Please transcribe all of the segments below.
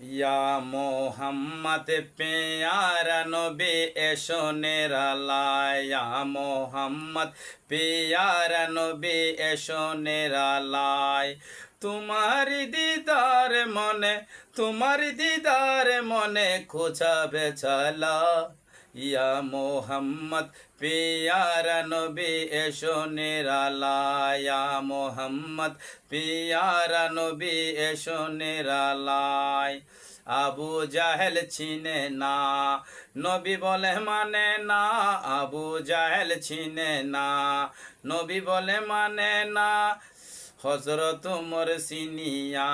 ইয়া মোহাম্মদ পেয়ারা নবী এসো নিরালায়, ইয়া মোহাম্মদ পেয়ারা নবী এসো নিরালায়। তোমার দিদার মনে খোঁজাবে চালা, ইয়া মোহাম্মদ পেয়ারা নবী এসো নিরালায়, ইয়া মোহাম্মদ পেয়ারা নবী এসো নিরালায়। আবু জাহেল চিনে না, নবী বলে মানে না, আবু জাহেল চিনে না, নবী বলে মানে না। হজরত উমর সিনিয়া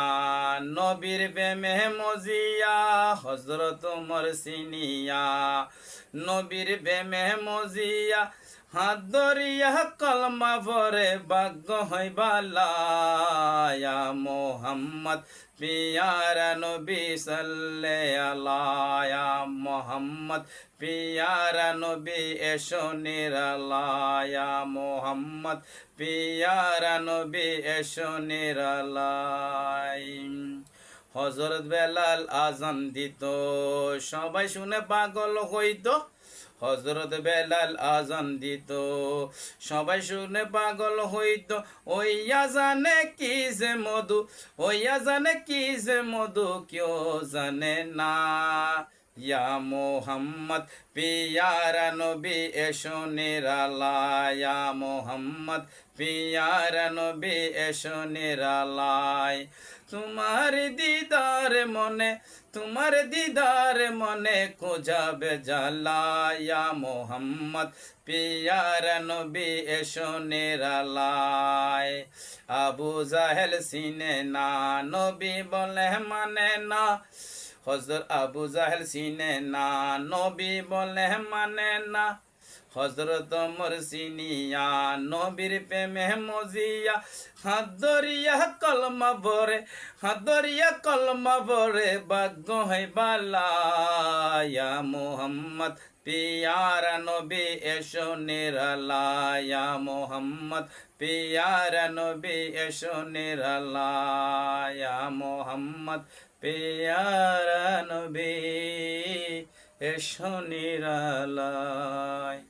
নবীর প্রেমে মজিয়া, হজরত উমর সিনিয়া নবীর প্রেমে মজিয়া। হাত ধরিয়া কলমা পরে ভাগ্য হইবালা, ইয়া মোহাম্মদ পিয়ারা নবী সাল্লে আলাইহি, ইয়া মোহাম্মদ পিয়ারা নবী এসো নিরালায়, ইয়া মোহাম্মদ পিয়ারা নবী এসো নিরালায়। হযরত বেলাল আজান দিত, সবাই শুনে পাগল হইত। হযরত বেলাল আজান দিত, সবাই শুনে পাগল হইত। ওই আজানে কি যে মধু, ওই আজানে কি যে মধু, কেউ জানে না। ইয়া মোহাম্মদ পিয়ারা নবী এসো নিরালায়, ইয়া মোহাম্মদ পিয়ারা নবী এসো নিরালায়। তোমার দিদার মনে খোঁজাবে জালা, ইয়া মোহাম্মদ পিয়ারা নবী এসো নিরালায়। আবু জাহেল চিনে না, নবী বলে মানে না, হযরত আবু জাহেল চিনে না, নবী বলে মানে না। হযরত ওমর সিনিয়া নবীর প্রেমে মজিয়া, হাত ধরিয়া কলমা ভরে, হাত ধরিয়া কলমা ভরে ভাগ্য হইবালা, ইয়া মোহাম্মদ পিয়ারা নবী এসো নিরালায়, ইয়া মোহাম্মদ পিয়ারা নবী এসো নিরালায়, ইয়া মোহাম্মদ পিয়ারা নবী এসো নিরালায়।